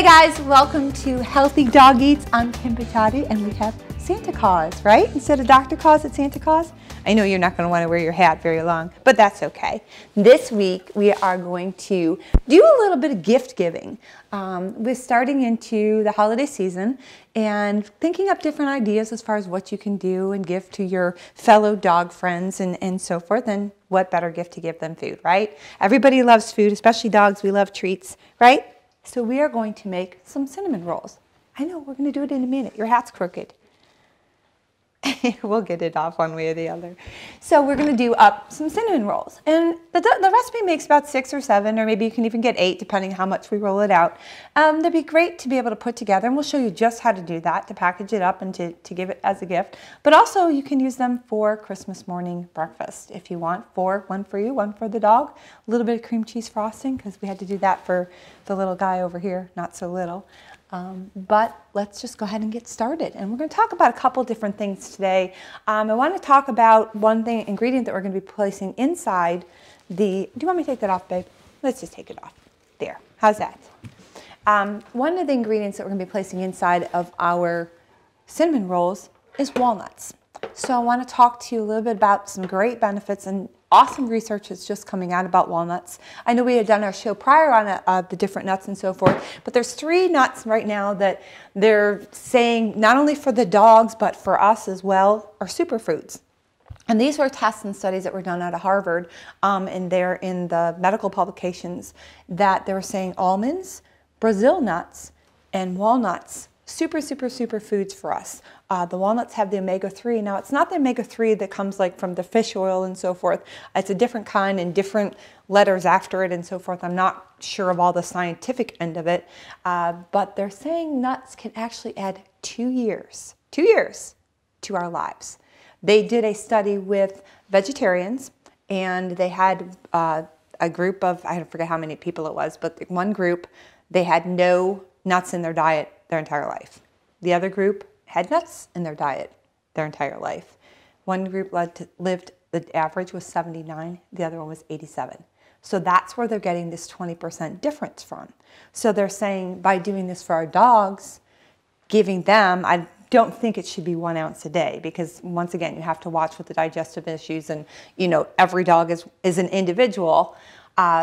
Hey guys, welcome to Healthy Dog Eats. I'm Kim Pichatti and we have Santa Claus, right? Instead of Dr. Claus, it's Santa Claus. I know you're not going to want to wear your hat very long, but that's okay. This week we are going to do a little bit of gift giving. We're starting into the holiday season and thinking up different ideas as far as what you can do and give to your fellow dog friends and so forth. And what better gift to give than food, right? Everybody loves food, especially dogs. We love treats, right? So we are going to make some cinnamon rolls. I know, we're going to do it in a minute. Your hat's crooked. We'll get it off one way or the other. So we're going to do up some cinnamon rolls. And the recipe makes about 6 or 7, or maybe you can even get 8, depending how much we roll it out. They'd be great to be able to put together, and we'll show you just how to do that, to package it up and to give it as a gift. But also you can use them for Christmas morning breakfast if you want. One for you, one for the dog. A little bit of cream cheese frosting, because we had to do that for the little guy over here, not so little. But let's just go ahead and get started. And we're going to talk about a couple different things today. I want to talk about one ingredient that we're going to be placing inside the, do you want me to take that off, babe? Let's just take it off. There. How's that? One of the ingredients that we're going to be placing inside of our cinnamon rolls is walnuts. So I want to talk to you a little bit about some great benefits and awesome research that's just coming out about walnuts. I know we had done our show prior on the different nuts and so forth, but there's 3 nuts right now that they're saying not only for the dogs but for us as well are superfoods. And these were tests and studies that were done out of Harvard, and they're in the medical publications that they were saying almonds, Brazil nuts, and walnuts super foods for us. The walnuts have the omega-3. Now, it's not the omega-3 that comes like from the fish oil and so forth. It's a different kind and different letters after it and so forth. I'm not sure of all the scientific end of it, but they're saying nuts can actually add 2 years to our lives. They did a study with vegetarians, and they had a group of, I forget how many people it was, but one group, they had no nuts in their diet their entire life. The other group had nuts in their diet their entire life. One group lived, the average was 79, the other one was 87. So that's where they're getting this 20% difference from. So they're saying by doing this for our dogs, giving them, I don't think it should be 1 ounce a day, because once again, you have to watch with the digestive issues, and you know, every dog is an individual.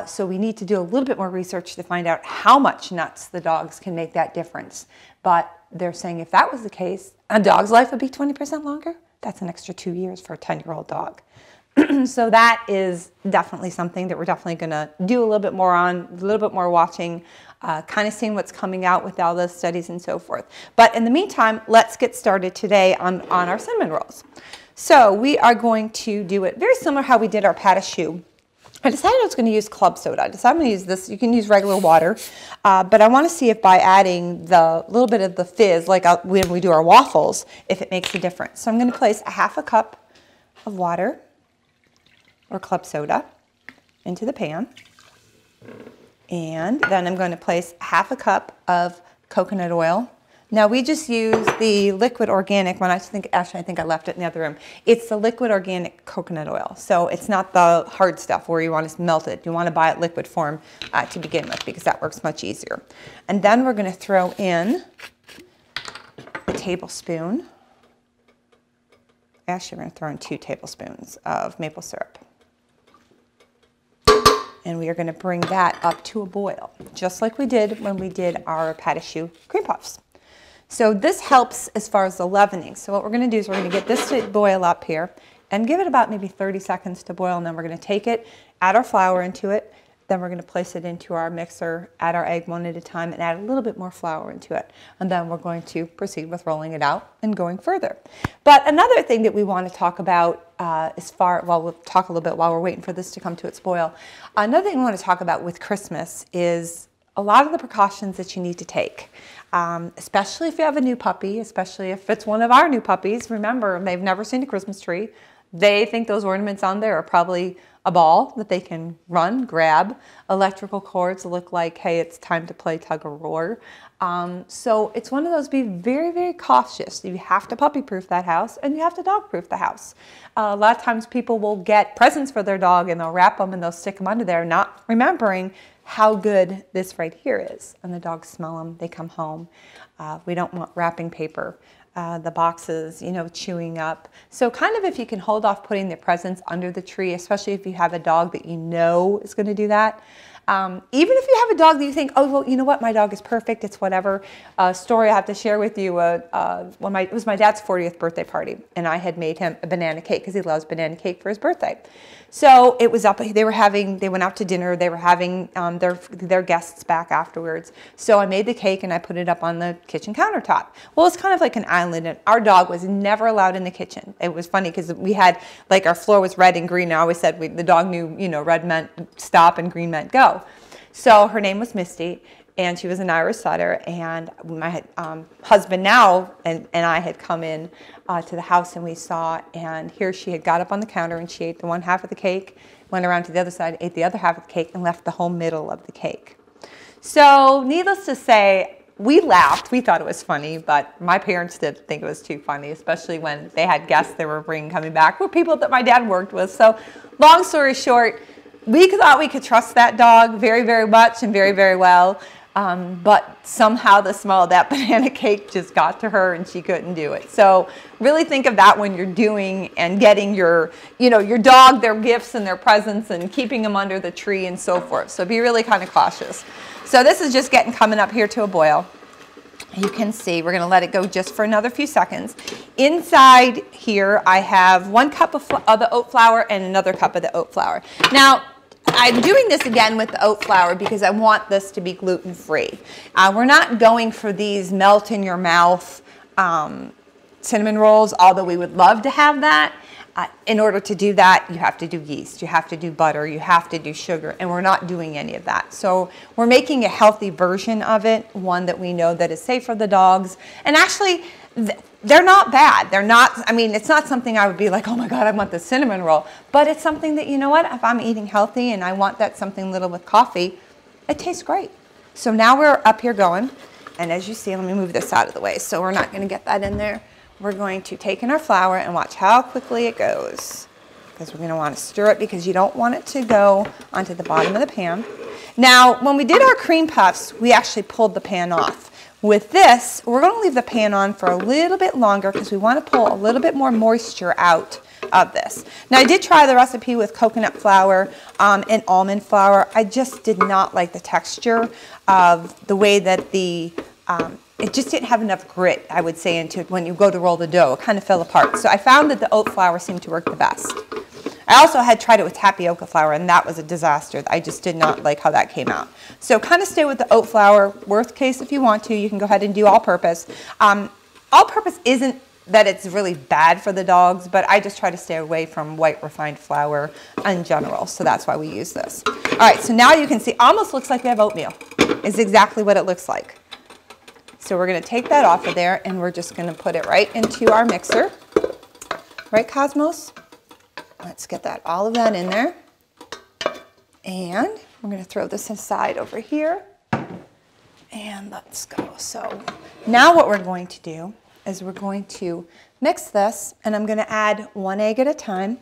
So we need to do a little bit more research to find out how much nuts the dogs can make that difference. But they're saying if that was the case, a dog's life would be 20% longer. That's an extra 2 years for a 10-year-old dog. So that is definitely something that we're definitely going to do a little bit more on, a little bit more watching, kind of seeing what's coming out with all those studies and so forth. But in the meantime, let's get started today on our cinnamon rolls. So we are going to do it very similar how we did our pat a choux. I decided I was going to use club soda. I decided I'm going to use this. You can use regular water, but I want to see if by adding the little bit of the fizz, like when we do our waffles, if it makes a difference. So I'm going to place a 1/2 cup of water or club soda into the pan, and then I'm going to place 1/2 cup of coconut oil. Now we just use the liquid organic one. Actually, I think I left it in the other room. It's the liquid organic coconut oil. So it's not the hard stuff where you want to melt it. You want to buy it liquid form to begin with, because that works much easier. And then we're going to throw in a tablespoon. Actually, we're going to throw in 2 tablespoons of maple syrup. And we are going to bring that up to a boil, just like we did when we did our pat a choux cream puffs. So this helps as far as the leavening. So what we're going to do is we're going to get this to boil up here and give it about maybe 30 seconds to boil, and then we're going to take it, add our flour into it, then we're going to place it into our mixer, add our egg one at a time, and add a little bit more flour into it. And then we're going to proceed with rolling it out and going further. But another thing that we want to talk about we'll talk a little bit while we're waiting for this to come to its boil. Another thing we want to talk about with Christmas is a lot of the precautions that you need to take. Especially if you have a new puppy, especially if it's one of our new puppies. Remember, they've never seen a Christmas tree. They think those ornaments on there are probably a ball that they can run, grab. Electrical cords look like, hey, it's time to play tug of war. So it's one of those, be very cautious. You have to puppy-proof that house, and you have to dog-proof the house. A lot of times people will get presents for their dog, and they'll wrap them and they'll stick them under there, not remembering, how good this right here is. And the dogs smell them, they come home. We don't want wrapping paper. The boxes, you know, chewing up. So kind of if you can hold off putting the presents under the tree, especially if you have a dog that you know is going to do that. Even if you have a dog that you think, oh, well, you know what, my dog is perfect, it's whatever. A story I have to share with you, it was my dad's 40th birthday party, and I had made him a banana cake because he loves banana cake for his birthday. So it was up, they went out to dinner, they were having their guests back afterwards. So I made the cake and I put it up on the kitchen countertop. Well, it's kind of like an island, and our dog was never allowed in the kitchen. It was funny because we had, like, our floor was red and green, and I always said the dog knew, you know, red meant stop and green meant go. So her name was Misty, and she was an Irish setter, and my husband now and I had come in to the house, and we saw, and here she had got up on the counter and she ate the one half of the cake, went around to the other side, ate the other half of the cake, and left the whole middle of the cake. So needless to say, we laughed. We thought it was funny, but my parents didn't think it was too funny, especially when they had guests they were bringing coming back, were people that my dad worked with. So long story short, we thought we could trust that dog very, very much and very, very well. But somehow the smell of that banana cake just got to her and she couldn't do it. So really think of that when you're doing and getting your dog their gifts and their presents and keeping them under the tree and so forth. So be really kind of cautious. So this is just coming up here to a boil. You can see we're going to let it go just for another few seconds. Inside here I have 1 cup of the oat flour and another cup of the oat flour. Now, I'm doing this again with the oat flour because I want this to be gluten-free. We're not going for these melt-in-your-mouth cinnamon rolls, although we would love to have that. In order to do that, you have to do yeast, you have to do butter, you have to do sugar, and we're not doing any of that. So we're making a healthy version of it, one that we know that is safe for the dogs. And actually, they're not bad. They're not, I mean, it's not something I would be like, oh my God, I want the cinnamon roll. But it's something that, you know what, if I'm eating healthy and I want that something little with coffee, it tastes great. So now we're up here going. And as you see, let me move this out of the way so we're not going to get that in there. We're going to take in our flour and watch how quickly it goes. Because we're going to want to stir it because you don't want it to go onto the bottom of the pan. Now, when we did our cream puffs, we actually pulled the pan off. With this, we're going to leave the pan on for a little bit longer because we want to pull a little bit more moisture out of this. Now, I did try the recipe with coconut flour and almond flour. I just did not like the texture of the way that it just didn't have enough grit, I would say, into it when you go to roll the dough. It kind of fell apart. So I found that the oat flour seemed to work the best. I also had tried it with tapioca flour, and that was a disaster. I just did not like how that came out. So kind of stay with the oat flour. Worst case, if you want to, you can go ahead and do all-purpose. All-purpose isn't that it's really bad for the dogs, but I just try to stay away from white refined flour in general. So that's why we use this. All right, so now you can see, almost looks like we have oatmeal. It's exactly what it looks like. So we're going to take that off of there, and we're just going to put it right into our mixer. Right, Cosmos? Let's get all of that in there. And we're going to throw this aside over here. And let's go. So now what we're going to do is we're going to mix this, and I'm going to add 1 egg at a time.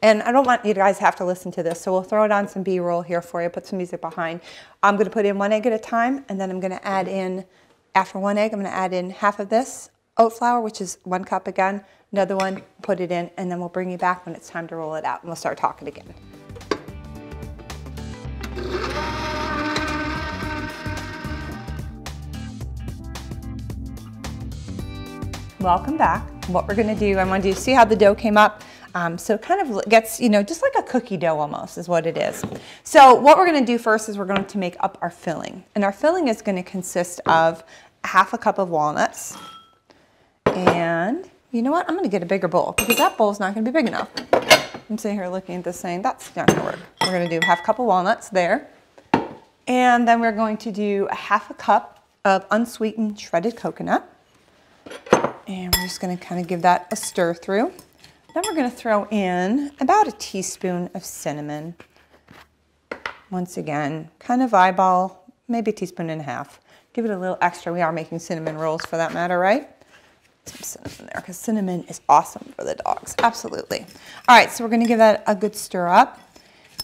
And I don't want you guys to have to listen to this, so we'll throw it on some B-roll here for you, put some music behind. I'm going to put in 1 egg at a time, and then I'm going to add in, after 1 egg, I'm going to add in half of this oat flour, which is 1 cup again. Another one, put it in, and then we'll bring you back when it's time to roll it out, and we'll start talking again. Welcome back. What we're going to do, I want to see how the dough came up. So it kind of gets, just like a cookie dough almost is what it is. So what we're going to do first is we're going to make up our filling. And our filling is going to consist of half a cup of walnuts. And you know what? I'm going to get a bigger bowl because that bowl is not going to be big enough. I'm sitting here looking at this saying, that's not going to work. We're going to do half a cup of walnuts there. And then we're going to do a half a cup of unsweetened shredded coconut. And we're just going to kind of give that a stir through. Then we're going to throw in about a teaspoon of cinnamon. Once again, kind of eyeball, maybe a teaspoon and a half. Give it a little extra. We are making cinnamon rolls for that matter, right? Some cinnamon there because cinnamon is awesome for the dogs. Absolutely. All right, so we're going to give that a good stir up.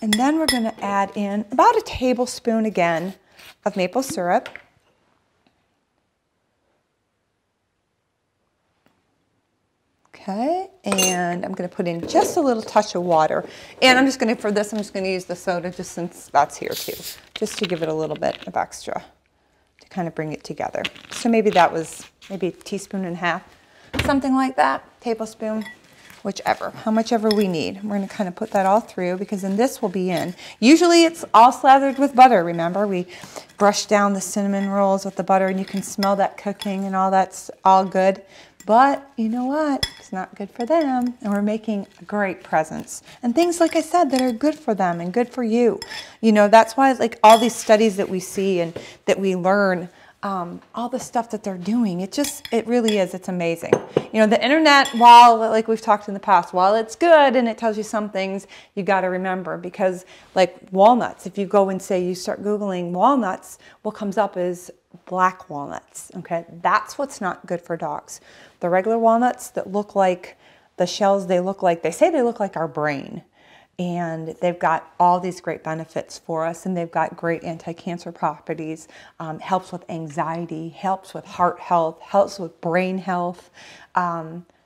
And then we're going to add in about a tablespoon again of maple syrup. Okay, and I'm going to put in just a little touch of water. And I'm just going to, for this, I'm just going to use the soda just since that's here too, just to give it a little bit of extra to kind of bring it together. So maybe that was maybe a teaspoon and a half, something like that, tablespoon, whichever, how much ever we need. We're going to kind of put that all through because then this will be in. Usually it's all slathered with butter, remember? We brush down the cinnamon rolls with the butter and you can smell that cooking and all that's all good. But you know what? It's not good for them. And we're making great presents. And things, like I said, that are good for them and good for you. You know, that's why like all these studies that we see and that we learn, all the stuff that they're doing, it really is, it's amazing. You know, the internet, while, like we've talked in the past, while it's good and it tells you some things, you got to remember, because like walnuts, if you go and say you start Googling walnuts, what comes up is black walnuts, okay? That's what's not good for dogs. The regular walnuts that look like the shells, they say they look like our brain. And they've got all these great benefits for us, and they've got great anti-cancer properties, helps with anxiety, helps with heart health, helps with brain health.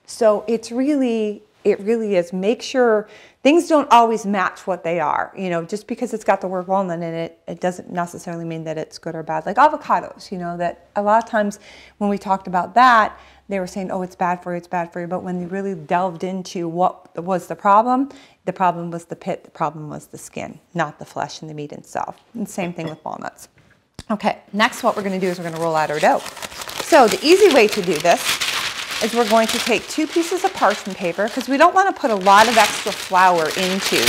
So it really is. Make sure things don't always match what they are. You know, just because it's got the word walnut in it, it doesn't necessarily mean that it's good or bad. Like avocados, you know, that a lot of times when we talked about that, they were saying, oh, it's bad for you, it's bad for you. But when they really delved into what was the problem was the pit, the problem was the skin, not the flesh and the meat itself. And same thing with walnuts. Okay, next what we're going to do is we're going to roll out our dough. So the easy way to do this is we're going to take 2 pieces of parchment paper, because we don't want to put a lot of extra flour into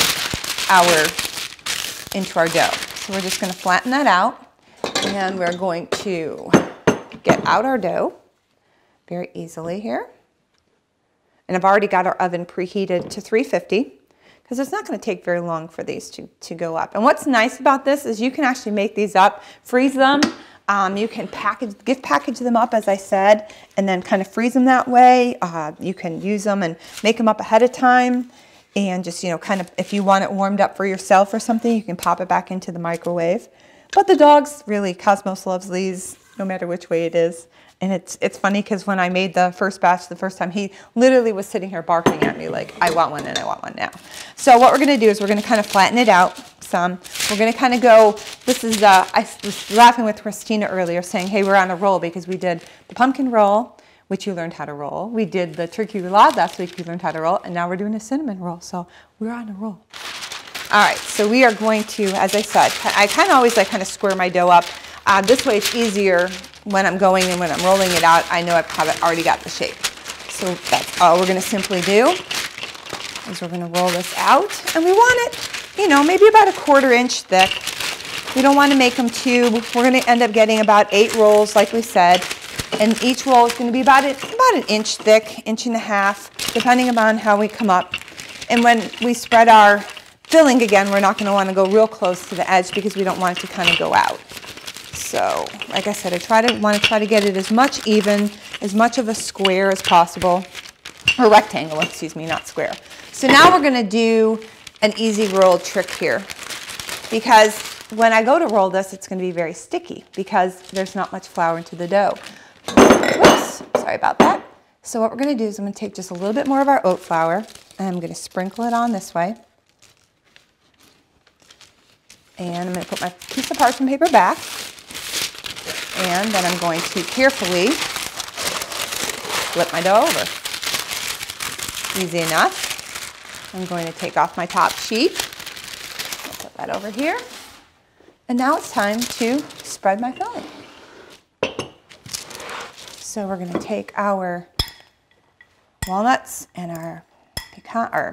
our dough. So we're just going to flatten that out, and we're going to get out our dough very easily here. And I've already got our oven preheated to 350, because it's not going to take very long for these to go up. And what's nice about this is you can actually make these up, freeze them. You can gift package them up, as I said, and then kind of freeze them that way. You can use them and make them up ahead of time. And just, you know, kind of, if you want it warmed up for yourself or something, you can pop it back into the microwave. But the dogs, really, Cosmos loves these, no matter which way it is. And it's funny because when I made the first batch the first time, he literally was sitting here barking at me like, I want one and I want one now. So what we're going to do is we're going to kind of flatten it out some. We're going to kind of go, this is, I was laughing with Christina earlier saying, hey, we're on a roll, because we did the pumpkin roll, which you learned how to roll. We did the turkey roulade last week, you learned how to roll. And now we're doing a cinnamon roll. So we're on a roll. All right, so we are going to, as I said, I kind of always like kind of square my dough up. This way it's easier when I'm going and when I'm rolling it out, I know I've already got the shape. So that's all we're going to simply do is we're going to roll this out. And we want it, you know, maybe about a 1/4 inch thick. We don't want to make them too. We're going to end up getting about 8 rolls, like we said. And each roll is going to be about an inch thick, 1.5 inches, depending upon how we come up. And when we spread our filling again, we're not going to want to go real close to the edge because we don't want it to kind of go out. So, like I said, I want to try to get it as much even, as much of a square as possible, or rectangle, excuse me, not square. So now we're going to do an easy roll trick here, because when I go to roll this, it's going to be very sticky because there's not much flour into the dough. Whoops, sorry about that. So what we're going to do is I'm going to take just a little bit more of our oat flour, and I'm going to sprinkle it on this way. And I'm going to put my piece of parchment paper back. And then I'm going to carefully flip my dough over. Easy enough. I'm going to take off my top sheet. I'll put that over here. And now it's time to spread my filling. So we're going to take our walnuts and our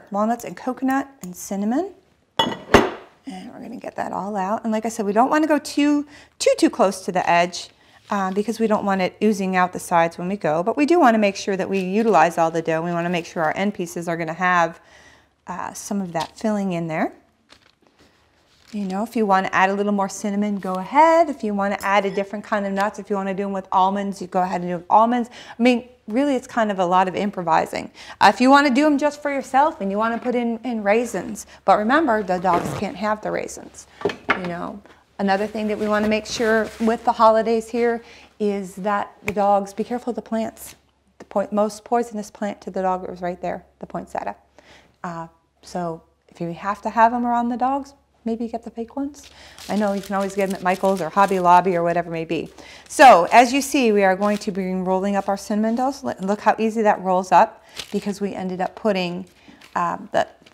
walnuts and coconut and cinnamon. And we're going to get that all out. And like I said, we don't want to go too close to the edge because we don't want it oozing out the sides when we go. But we do want to make sure that we utilize all the dough. We want to make sure our end pieces are going to have some of that filling in there. You know, if you want to add a little more cinnamon, go ahead. If you want to add a different kind of nuts, if you want to do them with almonds, you go ahead and do with almonds. I mean, really, it's kind of a lot of improvising. If you want to do them just for yourself and you want to put in raisins, but remember, the dogs can't have the raisins. You know, another thing that we want to make sure with the holidays here is that the dogs, be careful of the plants. The most poisonous plant to the dog is right there, the poinsettia. So if you have to have them around the dogs, maybe get the fake ones. I know you can always get them at Michael's or Hobby Lobby or whatever it may be. So as you see, we are going to be rolling up our cinnamon dolls. Look how easy that rolls up because we ended up putting a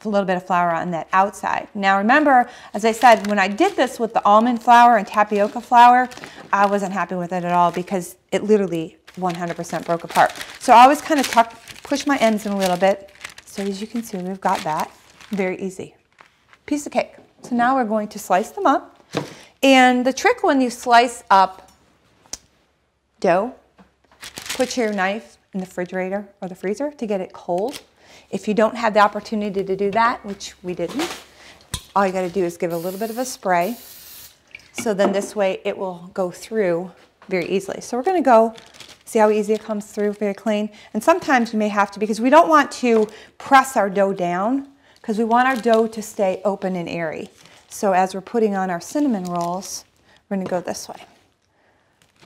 little bit of flour on that outside. Now remember, as I said, when I did this with the almond flour and tapioca flour, I wasn't happy with it at all because it literally 100% broke apart. So I always kind of push my ends in a little bit. So as you can see, we've got that. Very easy. Piece of cake. So now we're going to slice them up. And the trick when you slice up dough, put your knife in the refrigerator or the freezer to get it cold. If you don't have the opportunity to do that, which we didn't, all you got to do is give it a little bit of a spray. So then this way it will go through very easily. So we're going to go, see how easy it comes through, very clean. And sometimes you may have to, because we don't want to press our dough down, because we want our dough to stay open and airy. So as we're putting on our cinnamon rolls, we're going to go this way.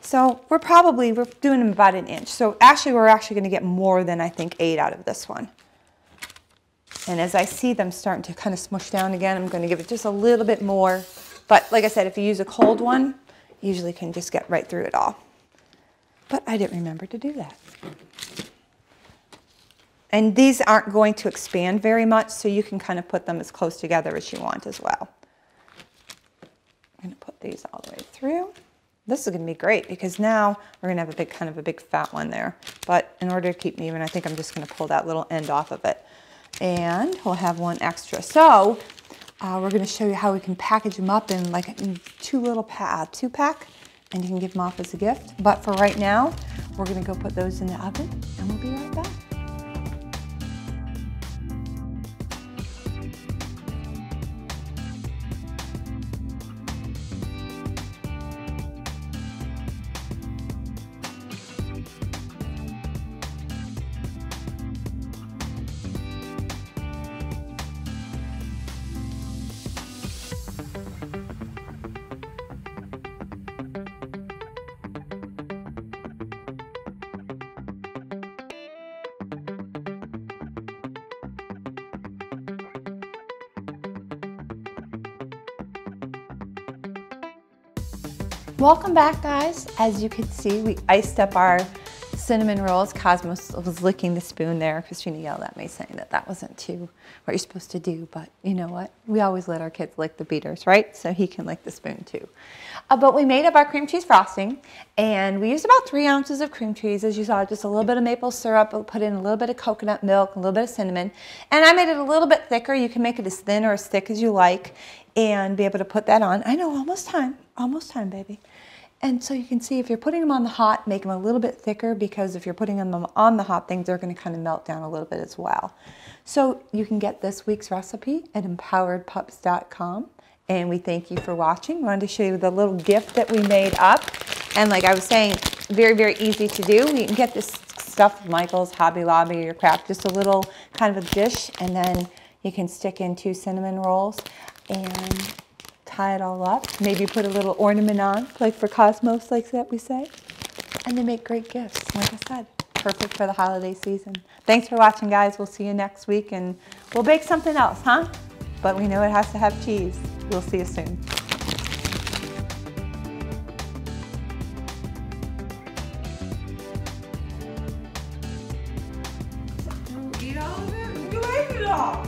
So we're doing them about an inch. So actually we're going to get more than I think 8 out of this one. And as I see them starting to kind of smush down again, I'm going to give it just a little bit more. But like I said, if you use a cold one, you usually can just get right through it all. But I didn't remember to do that. And these aren't going to expand very much, so you can kind of put them as close together as you want as well. I'm going to put these all the way through. This is going to be great because now we're going to have kind of a big fat one there. But in order to keep me even, I think I'm just going to pull that little end off of it. And we'll have one extra. So we're going to show you how we can package them up in like a two-pack, and you can give them off as a gift. But for right now, we're going to go put those in the oven, and we'll be right back. Welcome back, guys. As you can see, we iced up our cinnamon rolls. Cosmos was licking the spoon there. Christina yelled at me saying that that wasn't what you're supposed to do, but you know what? We always let our kids lick the beaters, right? So he can lick the spoon too. But we made up our cream cheese frosting, and we used about 3 ounces of cream cheese, as you saw, just a little bit of maple syrup. We'll put in a little bit of coconut milk, a little bit of cinnamon, and I made it a little bit thicker. You can make it as thin or as thick as you like, and be able to put that on. I know, almost time, baby. And so you can see if you're putting them on the hot, make them a little bit thicker, because if you're putting them on the hot things, they're going to kind of melt down a little bit as well. So you can get this week's recipe at empoweredpups.com. And we thank you for watching. I wanted to show you the little gift that we made up. And like I was saying, very, very easy to do. You can get this stuff at Michael's, Hobby Lobby, or Kraft, just a little kind of a dish, and then you can stick in 2 cinnamon rolls and tie it all up. Maybe put a little ornament on, like for Cosmos, like that we say. And they make great gifts, like I said. Perfect for the holiday season. Thanks for watching, guys. We'll see you next week, and we'll bake something else, huh? But we know it has to have cheese. We'll see you soon. Eat all of it? You ate it all!